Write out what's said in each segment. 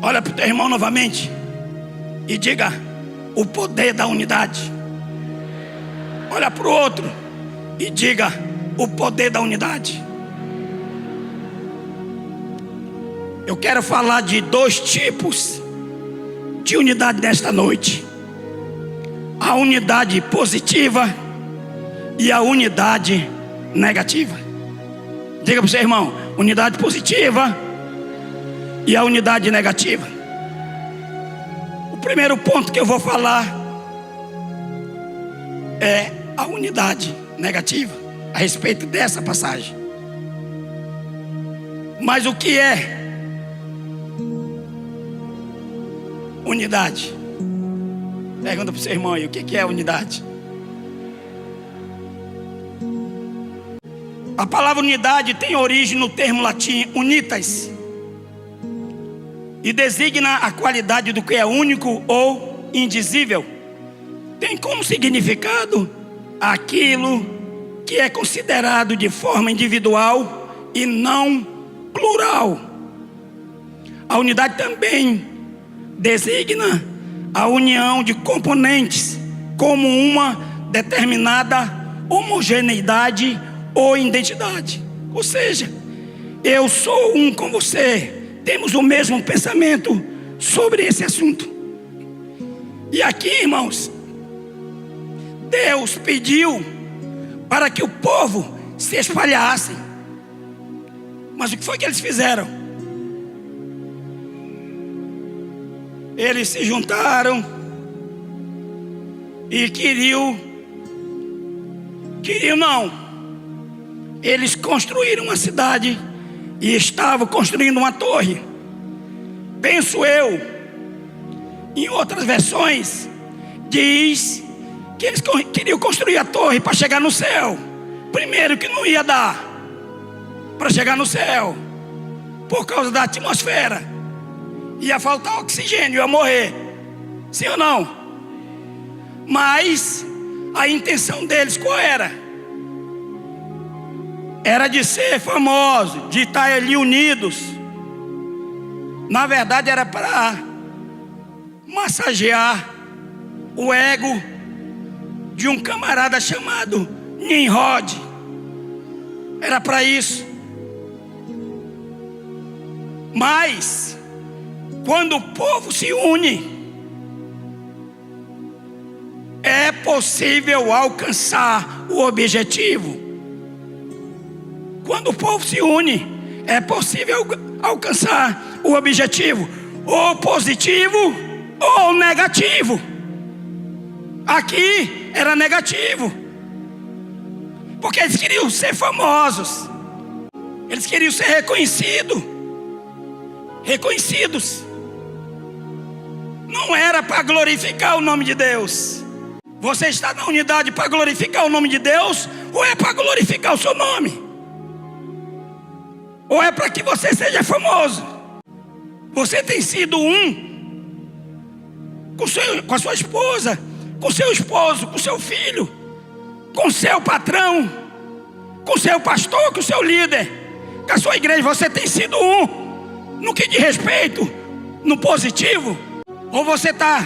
Olha para o teu irmão novamente e diga: o poder da unidade. Olha para o outro e diga: o poder da unidade. Eu quero falar de dois tipos de unidade nesta noite: a unidade positiva e a unidade negativa. Diga para o seu irmão: unidade positiva e a unidade negativa. O primeiro ponto que eu vou falar é a unidade negativa, a respeito dessa passagem. Mas o que é unidade? Pergunta para o seu irmão aí: o que é unidade? A palavra unidade tem origem no termo latim unitas e designa a qualidade do que é único ou indizível. Tem como significado aquilo que é considerado de forma individual e não plural. A unidade também designa a união de componentes como uma determinada homogeneidade ou identidade. Ou seja, eu sou um com você, temos o mesmo pensamento sobre esse assunto. E aqui, irmãos, Deus pediu para que o povo se espalhasse. Mas o que foi que eles fizeram? Eles se juntaram e queriam não. Eles construíram uma cidade e estavam construindo uma torre. Penso eu, em outras versões, diz que eles queriam construir a torre para chegar no céu. Primeiro que não ia dar para chegar no céu, por causa da atmosfera. Ia faltar oxigênio, ia morrer. Sim ou não? Mas a intenção deles qual era? Era de ser famoso, de estar ali unidos. Na verdade era para massagear o ego de um camarada chamado Nimrod. Era para isso. Mas quando o povo se une, é possível alcançar o objetivo. Quando o povo se une, é possível alcançar o objetivo, ou positivo ou negativo. Aqui era negativo, porque eles queriam ser famosos, eles queriam ser reconhecidos. Não era para glorificar o nome de Deus. Você está na unidade para glorificar o nome de Deus, ou é para glorificar o seu nome? Ou é para que você seja famoso? Você tem sido um com a sua esposa, com seu esposo, com seu filho, com seu patrão, com seu pastor, com seu líder, com a sua igreja. Você tem sido um no que diz respeito, no positivo? Ou você está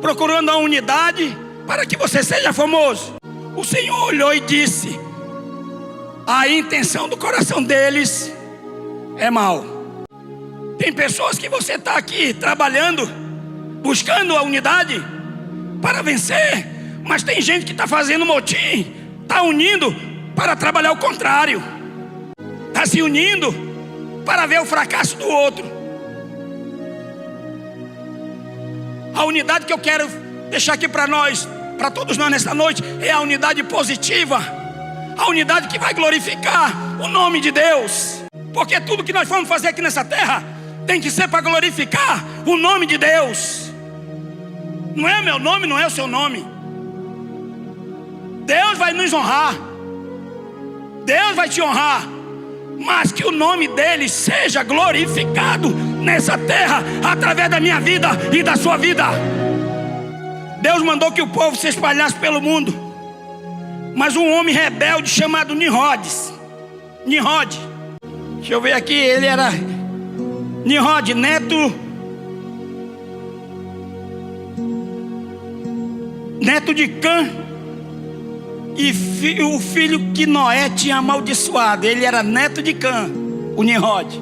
procurando a unidade para que você seja famoso? O Senhor olhou e disse: a intenção do coração deles é mal. Tem pessoas que você está aqui trabalhando, buscando a unidade para vencer, mas tem gente que está fazendo motim, está unindo para trabalhar o contrário, está se unindo para ver o fracasso do outro. A unidade que eu quero deixar aqui para nós, para todos nós nesta noite, é a unidade positiva, a unidade que vai glorificar o nome de Deus. Porque tudo que nós vamos fazer aqui nessa terra tem que ser para glorificar o nome de Deus. Não é o meu nome, não é o seu nome. Deus vai nos honrar, Deus vai te honrar, mas que o nome dele seja glorificado nessa terra, através da minha vida e da sua vida. Deus mandou que o povo se espalhasse pelo mundo, mas um homem rebelde chamado Nimrod, deixa eu ver aqui, ele era Nimrod, neto neto de Cã, e o filho que Noé tinha amaldiçoado. Ele era neto de Cã, o Nimrod.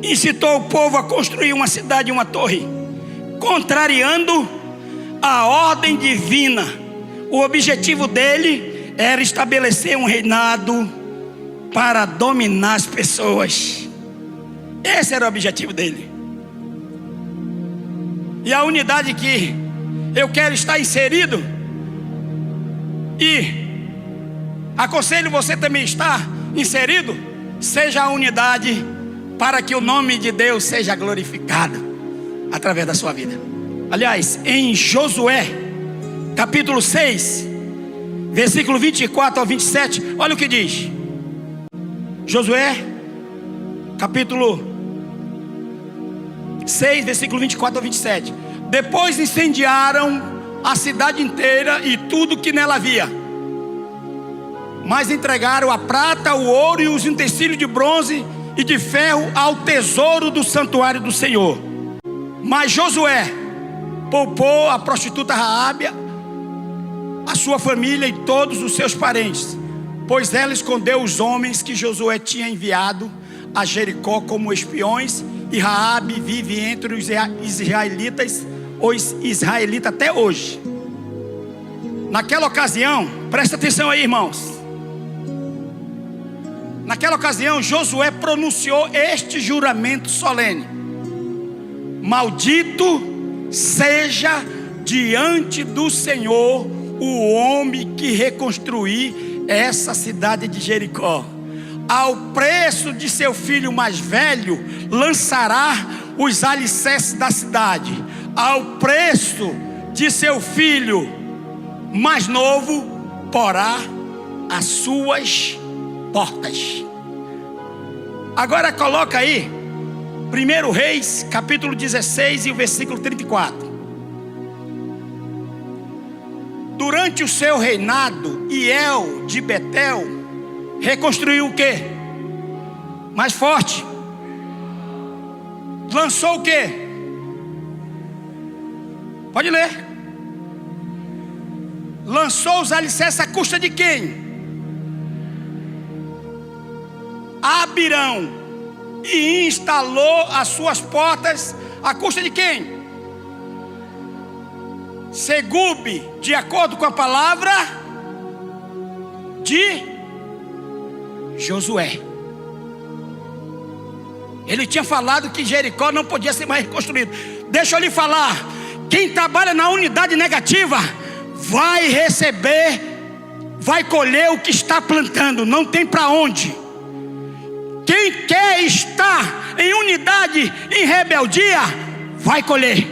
Incitou o povo a construir uma cidade e uma torre, contrariando a ordem divina. O objetivo dele era estabelecer um reinado para dominar as pessoas. Esse era o objetivo dele. E a unidade que eu quero estar inserido, e aconselho você também estar inserido, seja a unidade para que o nome de Deus seja glorificado através da sua vida. Aliás, em Josué, capítulo 6, versículo 24 ao 27, olha o que diz. Josué, capítulo 6, versículo 24 ao 27. Depois incendiaram a cidade inteira e tudo que nela havia, mas entregaram a prata, o ouro e os utensílios de bronze e de ferro ao tesouro do santuário do Senhor. Mas Josué poupou a prostituta Raabe, a sua família e todos os seus parentes, pois ela escondeu os homens que Josué tinha enviado a Jericó como espiões, e Raabe vive entre os israelitas até hoje. Naquela ocasião, presta atenção aí, irmãos. Naquela ocasião, Josué pronunciou este juramento solene: maldito seja diante do Senhor o homem que reconstruir essa cidade de Jericó. Ao preço de seu filho mais velho lançará os alicerces da cidade. Ao preço de seu filho mais novo porá as suas portas. Agora coloca aí 1 Reis, capítulo 16 e o versículo 34. Durante o seu reinado, Hiel de Betel reconstruiu o que? Mais forte. Lançou o que? Pode ler. Lançou os alicerces à custa de quem? Abirão. E instalou as suas portas à custa de quem? Segube, de acordo com a palavra de Josué. Ele tinha falado que Jericó não podia ser mais reconstruído. Deixa eu lhe falar, quem trabalha na unidade negativa vai receber, vai colher o que está plantando, não tem para onde. Quem quer estar em unidade, em rebeldia, vai colher.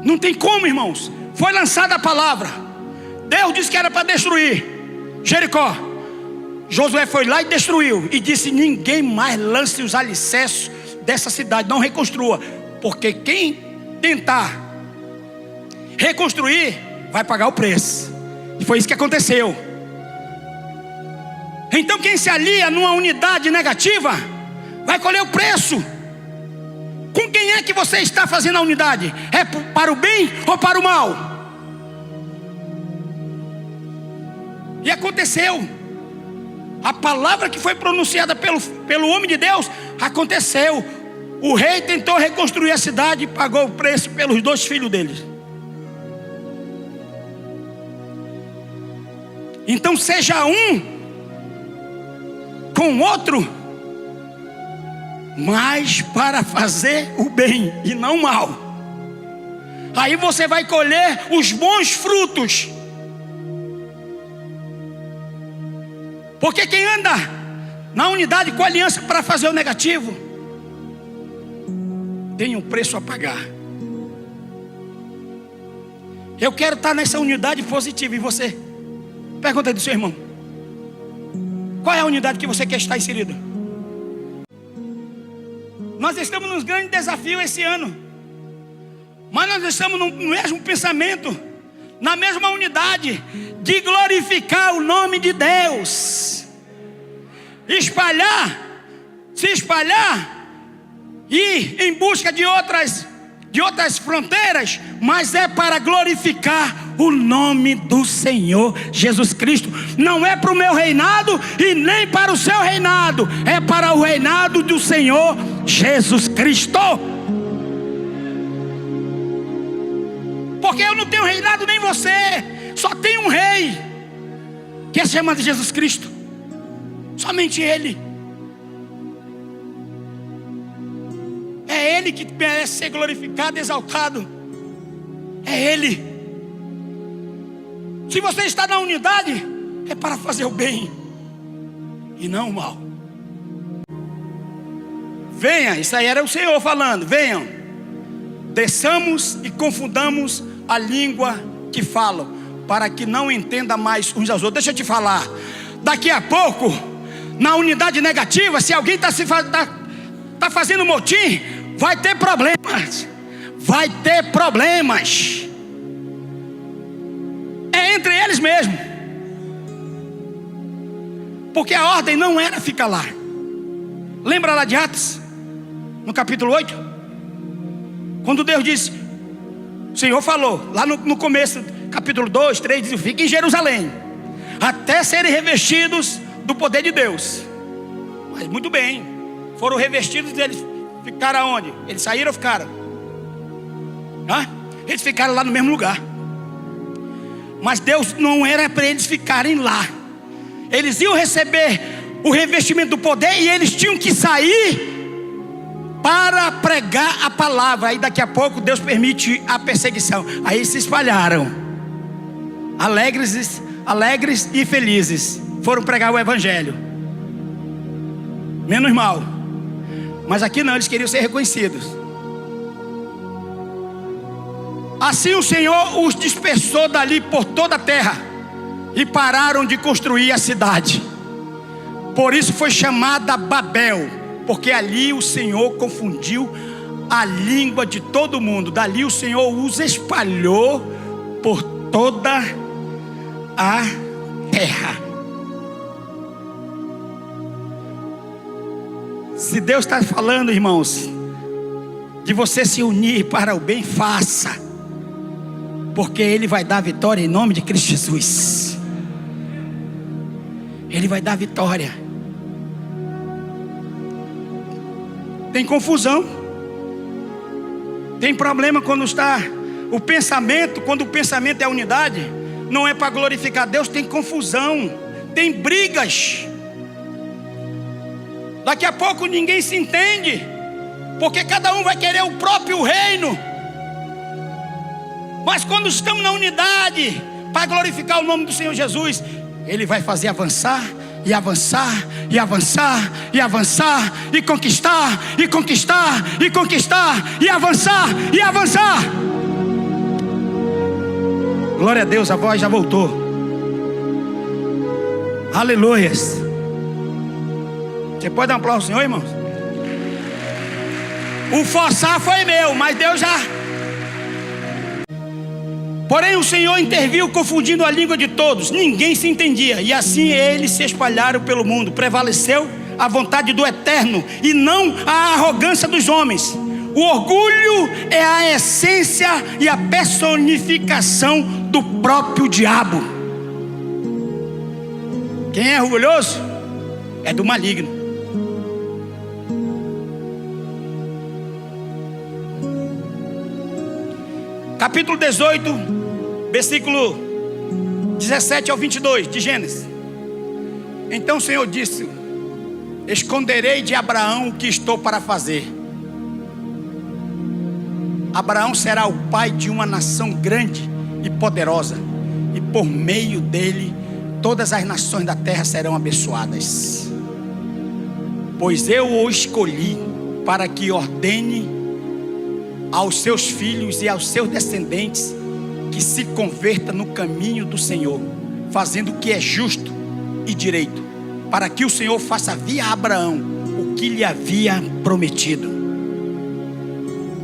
Não tem como, irmãos. Foi lançada a palavra. Deus disse que era para destruir Jericó. Josué foi lá e destruiu. E disse: ninguém mais lance os alicerces dessa cidade, não reconstrua. Porque quem tentar reconstruir vai pagar o preço. E foi isso que aconteceu. Então quem se alia numa unidade negativa vai colher o preço. Com quem é que você está fazendo a unidade? É para o bem ou para o mal? E aconteceu. A palavra que foi pronunciada pelo homem de Deus aconteceu. O rei tentou reconstruir a cidade e pagou o preço pelos 2 filhos dele. Então seja um com o outro, mas para fazer o bem e não o mal. Aí você vai colher os bons frutos. Porque quem anda na unidade com aliança para fazer o negativo tem um preço a pagar. Eu quero estar nessa unidade positiva. E você? Pergunta aí do seu irmão: qual é a unidade que você quer estar inserido? Nós estamos num grande desafio esse ano, mas nós estamos no mesmo pensamento, na mesma unidade de glorificar o nome de Deus. se espalhar, ir em busca de outras fronteiras, mas é para glorificar o nome do Senhor Jesus Cristo. Não é para o meu reinado e nem para o seu reinado, é para o reinado do Senhor Jesus Cristo. Porque eu não tenho reinado nem você, só tem um rei, que é chamado Jesus Cristo, somente Ele. É Ele que merece ser glorificado, exaltado. É Ele. Se você está na unidade, é para fazer o bem e não o mal. Venha, isso aí era o Senhor falando. Venham, desçamos e confundamos a língua que falam, para que não entenda mais uns aos outros. Deixa eu te falar, daqui a pouco, na unidade negativa, se alguém está fazendo motim, vai ter problemas. Vai ter problemas. É entre eles mesmo. Porque a ordem não era ficar lá. Lembra lá de Atos, no capítulo 8? Quando Deus disse, o Senhor falou, lá no começo, capítulo 2, 3, diz: fiquem em Jerusalém, até serem revestidos do poder de Deus. Mas muito bem, foram revestidos, eles ficaram aonde? Eles saíram ou ficaram? Eles ficaram lá no mesmo lugar. Mas Deus não era para eles ficarem lá. Eles iam receber o revestimento do poder e eles tinham que sair para pregar a palavra. Aí daqui a pouco Deus permite a perseguição. Aí se espalharam, alegres e felizes, foram pregar o evangelho, menos mal. Mas aqui não, eles queriam ser reconhecidos. Assim o Senhor os dispersou dali por toda a terra, e pararam de construir a cidade. Por isso foi chamada Babel, porque ali o Senhor confundiu a língua de todo mundo. Dali o Senhor os espalhou por toda a terra. Se Deus está falando, irmãos, de você se unir para o bem, faça, porque Ele vai dar vitória em nome de Cristo Jesus. Ele vai dar vitória. Tem confusão, tem problema quando está o pensamento. Quando o pensamento é a unidade, não é para glorificar Deus, tem confusão, tem brigas. Daqui a pouco ninguém se entende, porque cada um vai querer o próprio reino. Mas quando estamos na unidade, para glorificar o nome do Senhor Jesus, Ele vai fazer avançar, e avançar, e avançar, e avançar, e conquistar, e conquistar, e conquistar, e avançar, e avançar. Glória a Deus, a voz já voltou. Aleluias. Você pode dar um aplauso ao Senhor, irmãos? O forçar foi meu, mas Deus já... Porém o Senhor interviu, confundindo a língua de todos. Ninguém se entendia, e assim eles se espalharam pelo mundo. Prevaleceu a vontade do Eterno, e não a arrogância dos homens. O orgulho é a essência e a personificação do próprio diabo. Quem é orgulhoso é do maligno. Capítulo 18, versículo 17 ao 22 de Gênesis. Então o Senhor disse: esconderei de Abraão o que estou para fazer. Abraão será o pai de uma nação grande e poderosa, e por meio dele todas as nações da terra serão abençoadas. Pois eu o escolhi para que ordene aos seus filhos e aos seus descendentes que se converta no caminho do Senhor, fazendo o que é justo e direito, para que o Senhor faça via Abraão o que lhe havia prometido.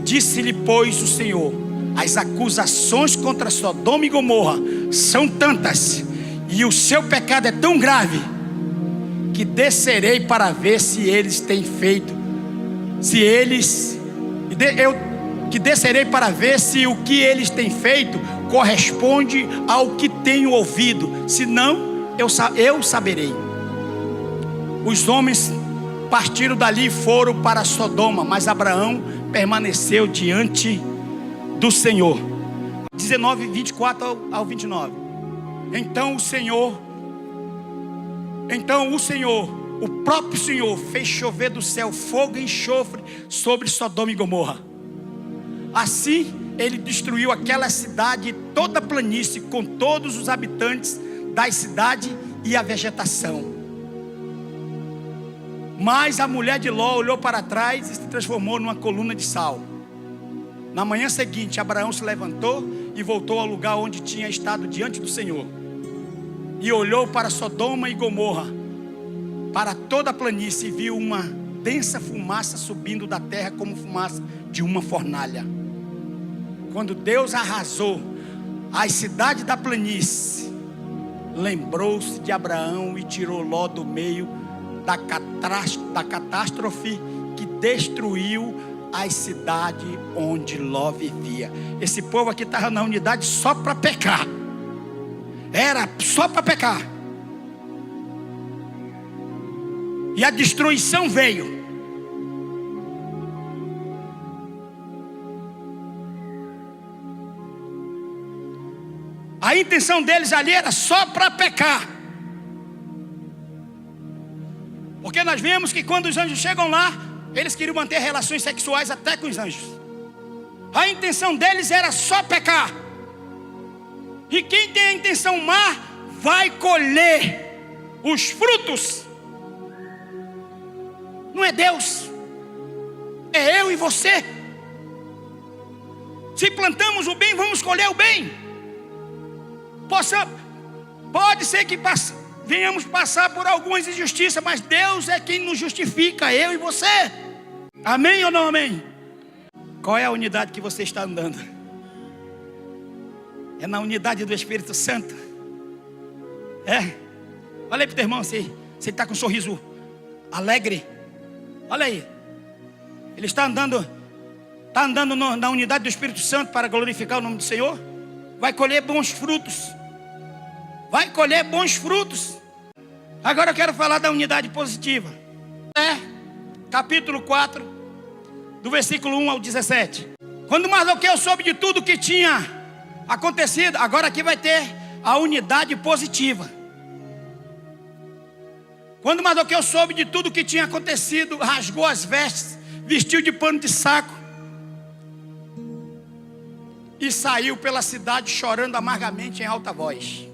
Disse-lhe, pois, o Senhor: as acusações contra Sodoma e Gomorra são tantas, e o seu pecado é tão grave, que descerei para ver se eles têm feito, que descerei para ver se o que eles têm feito corresponde ao que tenho ouvido, senão eu saberei. Os homens partiram dali e foram para Sodoma, mas Abraão permaneceu diante do Senhor. 19, 24 ao 29. Então o Senhor, o próprio Senhor, fez chover do céu fogo e enxofre sobre Sodoma e Gomorra. Assim ele destruiu aquela cidade e toda a planície, com todos os habitantes da cidade e a vegetação. Mas a mulher de Ló olhou para trás e se transformou numa coluna de sal. Na manhã seguinte, Abraão se levantou e voltou ao lugar onde tinha estado diante do Senhor. E olhou para Sodoma e Gomorra, para toda a planície, e viu uma densa fumaça subindo da terra como fumaça de uma fornalha. Quando Deus arrasou as cidades da planície, lembrou-se de Abraão e tirou Ló do meio da catástrofe que destruiu as cidades onde Ló vivia. Esse povo aqui estava na unidade só para pecar. Era só para pecar. E a destruição veio. A intenção deles ali era só para pecar. Porque nós vemos que quando os anjos chegam lá, eles queriam manter relações sexuais até com os anjos. A intenção deles era só pecar. E quem tem a intenção má vai colher os frutos. Não é Deus, é eu e você. Se plantamos o bem, vamos colher o bem. Pode ser que venhamos passar por algumas injustiças, mas Deus é quem nos justifica, eu e você. Amém ou não amém? Qual é a unidade que você está andando? É na unidade do Espírito Santo? É? Olha aí para o teu irmão, se ele está com um sorriso alegre. Olha aí. Ele está andando na unidade do Espírito Santo para glorificar o nome do Senhor? Vai colher bons frutos. Vai colher bons frutos. Agora eu quero falar da unidade positiva. Capítulo 4, do versículo 1 ao 17. Quando Mardoqueu soube de tudo que tinha acontecido, agora aqui vai ter a unidade positiva. Quando Mardoqueu soube de tudo que tinha acontecido, rasgou as vestes, vestiu de pano de saco e saiu pela cidade chorando amargamente em alta voz.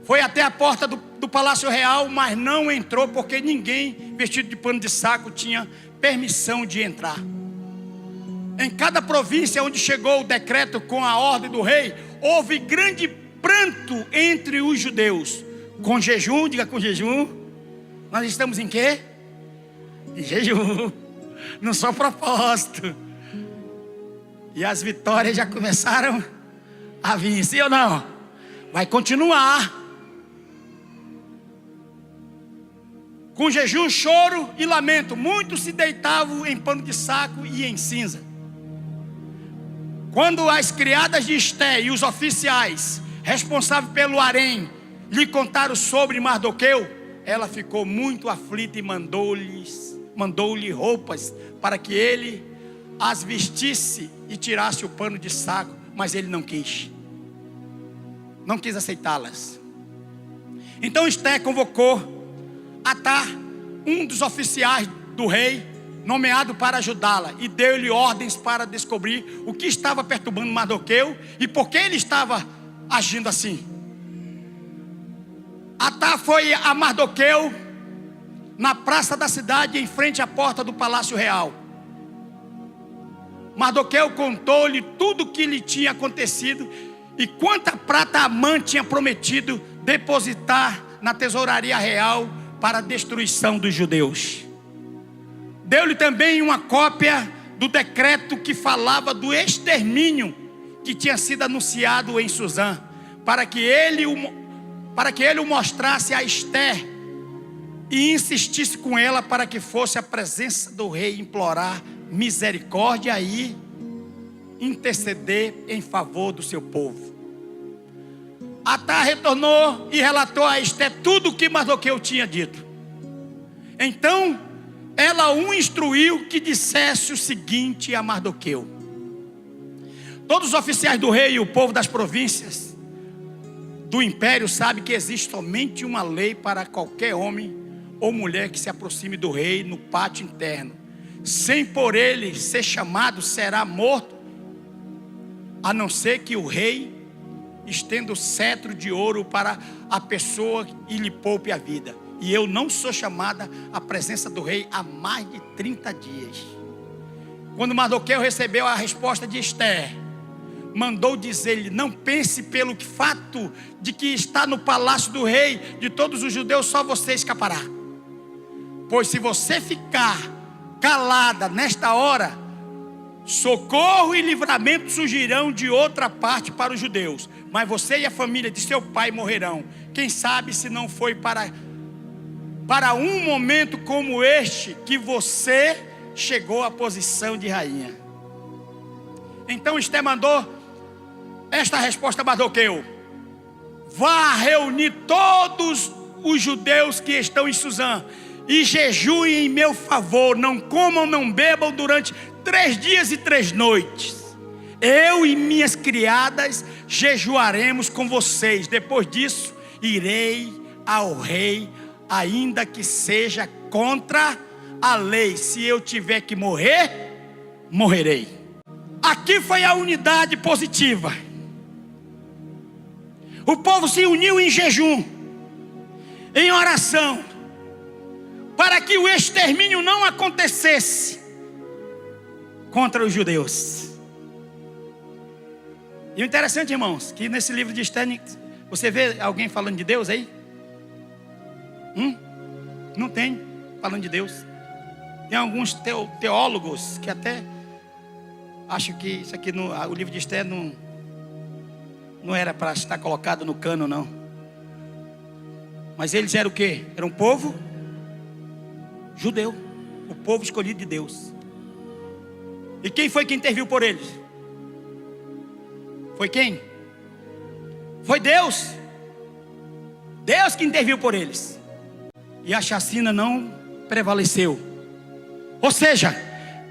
Foi até a porta do palácio real, mas não entrou, porque ninguém vestido de pano de saco tinha permissão de entrar. Em cada província onde chegou o decreto com a ordem do rei, houve grande pranto entre os judeus. Com jejum, diga com jejum. Nós estamos em quê? Em jejum. Não só propósito. E as vitórias já começaram a vir, sim ou não? Vai continuar. Com jejum, choro e lamento, muitos se deitavam em pano de saco e em cinza. Quando as criadas de Esté e os oficiais responsáveis pelo harém lhe contaram sobre Mardoqueu, ela ficou muito aflita e mandou-lhe roupas para que ele as vestisse e tirasse o pano de saco, mas ele não quis aceitá-las. Então Esté convocou Atar, um dos oficiais do rei, nomeado para ajudá-la, e deu-lhe ordens para descobrir o que estava perturbando Mardoqueu e por que ele estava agindo assim. Atar foi a Mardoqueu na praça da cidade, em frente à porta do palácio real. Mardoqueu contou-lhe tudo o que lhe tinha acontecido e quanta prata Amã tinha prometido depositar na tesouraria real para a destruição dos judeus. Deu-lhe também uma cópia do decreto que falava do extermínio que tinha sido anunciado em Suzã, para que ele o mostrasse a Esté e insistisse com ela para que fosse à presença do rei implorar misericórdia e interceder em favor do seu povo. Atá retornou e relatou a Esté tudo o que Mardoqueu tinha dito. Então ela o instruiu que dissesse o seguinte a Mardoqueu: todos os oficiais do rei e o povo das províncias do império sabem que existe somente uma lei para qualquer homem ou mulher que se aproxime do rei no pátio interno, sem por ele ser chamado, será morto, a não ser que o rei estenda o cetro de ouro para a pessoa e lhe poupe a vida. E eu não sou chamada à presença do rei há mais de 30 dias. Quando Mardoqueu recebeu a resposta de Esté, mandou dizer-lhe: não pense pelo fato de que está no palácio do rei de todos os judeus, só você escapará. Pois se você ficar calada nesta hora, socorro e livramento surgirão de outra parte para os judeus, mas você e a família de seu pai morrerão. Quem sabe se não foi para um momento como este que você chegou à posição de rainha. Então Esté mandou esta resposta a Mardoqueu: vá reunir todos os judeus que estão em Suzã e jejuem em meu favor, não comam, não bebam durante 3 dias e 3 noites. Eu e minhas criadas jejuaremos com vocês. Depois disso, irei ao rei, ainda que seja contra a lei. Se eu tiver que morrer, morrerei. Aqui foi a unidade positiva. O povo se uniu em jejum, em oração, para que o extermínio não acontecesse contra os judeus. E o interessante, irmãos, que nesse livro de Esté, você vê alguém falando de Deus aí? Não tem falando de Deus. Tem alguns teólogos que até acham que isso aqui, o livro de Esté não era para estar colocado no cano, não. Mas eles eram o quê? Era um povo judeu, o povo escolhido de Deus. E quem foi que interviu por eles? Foi quem? Foi Deus. Deus que interviu por eles. E a chacina não prevaleceu. Ou seja,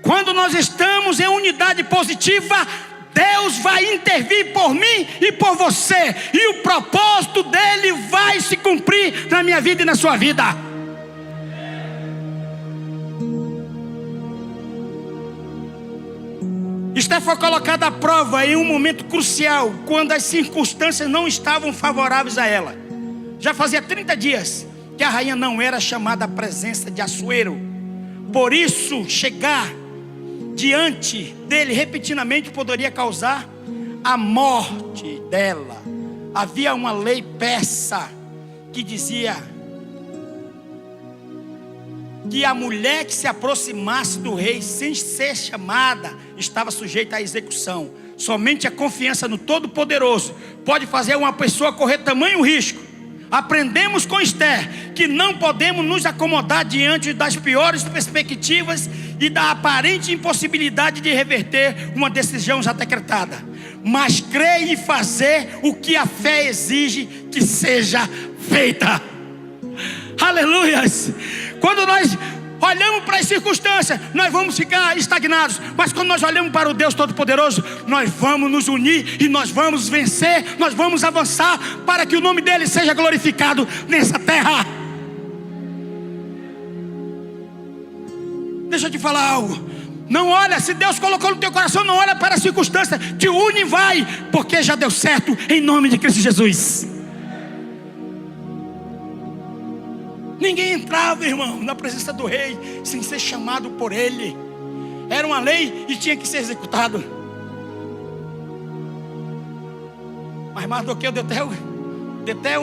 quando nós estamos em unidade positiva, Deus vai intervir por mim e por você, e o propósito dele vai se cumprir na minha vida e na sua vida. Esté foi colocada à prova em um momento crucial, quando as circunstâncias não estavam favoráveis a ela. Já fazia 30 dias que a rainha não era chamada à presença de Assuero. Por isso, chegar diante dele repentinamente poderia causar a morte dela. Havia uma lei persa que dizia que a mulher que se aproximasse do rei sem ser chamada estava sujeita à execução. Somente a confiança no Todo-Poderoso pode fazer uma pessoa correr tamanho risco. Aprendemos com Esté que não podemos nos acomodar diante das piores perspectivas e da aparente impossibilidade de reverter uma decisão já decretada, mas crer e fazer o que a fé exige que seja feita. Aleluias! Quando nós olhamos para as circunstâncias, nós vamos ficar estagnados. Mas quando nós olhamos para o Deus Todo-Poderoso, nós vamos nos unir e nós vamos vencer, nós vamos avançar para que o nome dele seja glorificado nessa terra. Deixa eu te falar algo. Não olha, se Deus colocou no teu coração, não olha para a circunstância, te une e vai, porque já deu certo em nome de Cristo Jesus. Ninguém entrava, irmão, na presença do rei sem ser chamado por ele. Era uma lei e tinha que ser executado. Mas Mardoqueu deu até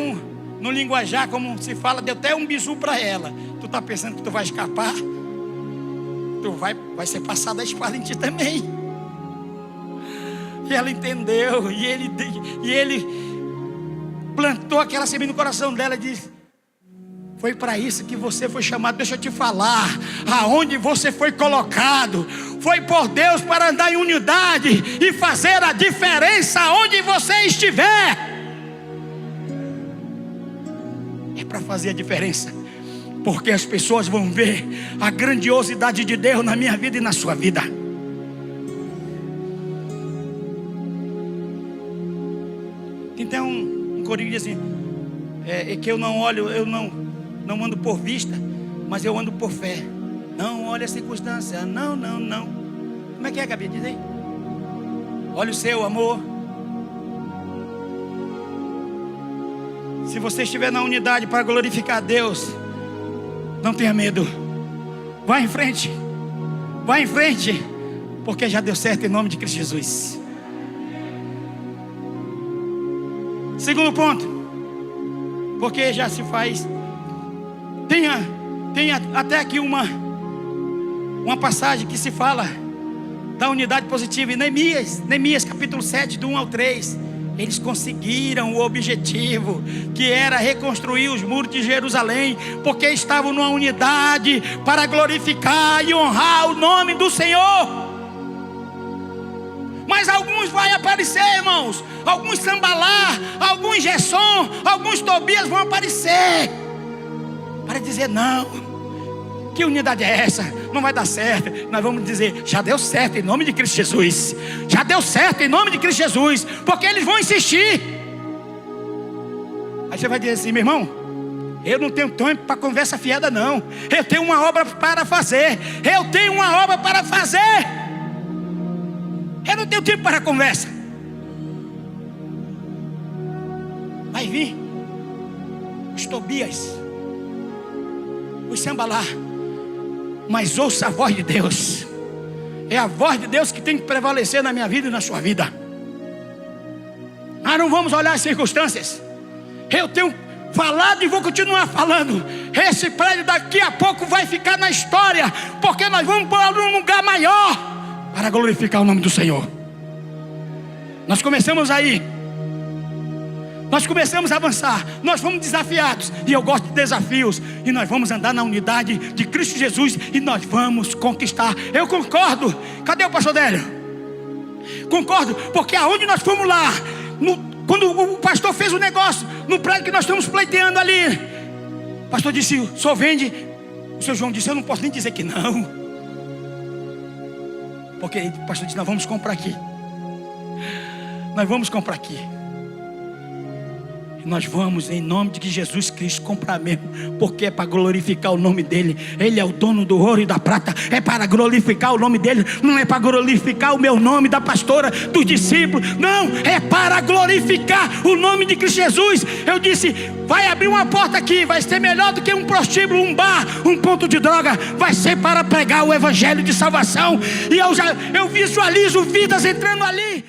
no linguajar, como se fala, deu até um bisu para ela. Tu está pensando que tu vai escapar? Tu vai ser passada a espada em ti também. E ela entendeu, e ele plantou aquela semente no coração dela e disse: Foi para isso que você foi chamado. Deixa eu te falar, aonde você foi colocado, foi por Deus para andar em unidade e fazer a diferença onde você estiver. É para fazer a diferença, porque as pessoas vão ver a grandiosidade de Deus na minha vida e na sua vida. Então, um corinho diz assim: é que eu não olho, eu não ando por vista, mas eu ando por fé. Não olha a circunstância, não. Como é que é, Gabi? Diz aí. Olha o seu amor. Se você estiver na unidade para glorificar a Deus, não tenha medo. Vai em frente. Vai em frente, porque já deu certo em nome de Cristo Jesus. Segundo ponto, porque já se faz. Tenha até aqui uma passagem que se fala da unidade positiva. Em Neemias capítulo 7, do 1 ao 3. Eles conseguiram o objetivo, que era reconstruir os muros de Jerusalém, porque estavam numa unidade para glorificar e honrar o nome do Senhor. Mas alguns vai aparecer, irmãos. Alguns Sambalar, alguns Gessom, alguns Tobias vão aparecer para dizer: não, que unidade é essa? Não vai dar certo. Nós vamos dizer: já deu certo em nome de Cristo Jesus. Já deu certo em nome de Cristo Jesus. Porque eles vão insistir. Aí você vai dizer assim: meu irmão, eu não tenho tempo para conversa fiada, não. Eu tenho uma obra para fazer. Eu tenho uma obra para fazer. Eu não tenho tempo para conversa. Vai vir os Tobias, os Sambalar, mas ouça a voz de Deus. É a voz de Deus que tem que prevalecer na minha vida e na sua vida. Nós não vamos olhar as circunstâncias. Eu tenho falado e vou continuar falando. Esse prédio daqui a pouco vai ficar na história, porque nós vamos para um lugar maior para glorificar o nome do Senhor. Nós começamos aí. Nós começamos a avançar. Nós fomos desafiados. E eu gosto de desafios. E nós vamos andar na unidade de Cristo Jesus. E nós vamos conquistar. Eu concordo. Cadê o pastor Délio? Concordo. Porque aonde nós fomos lá, quando o pastor fez o negócio, no prédio que nós estamos pleiteando ali, o pastor disse: o senhor vende? O senhor João disse: eu não posso nem dizer que não. Porque o pastor disse: nós vamos comprar aqui. Nós vamos comprar aqui. Nós vamos, em nome de Jesus Cristo, comprar mesmo, porque é para glorificar o nome dele. Ele é o dono do ouro e da prata. É para glorificar o nome dele. Não é para glorificar o meu nome, da pastora, dos discípulos. Não, é para glorificar o nome de Cristo Jesus. Eu disse: vai abrir uma porta aqui, vai ser melhor do que um prostíbulo, um bar, um ponto de droga. Vai ser para pregar o evangelho de salvação. E eu visualizo vidas entrando ali.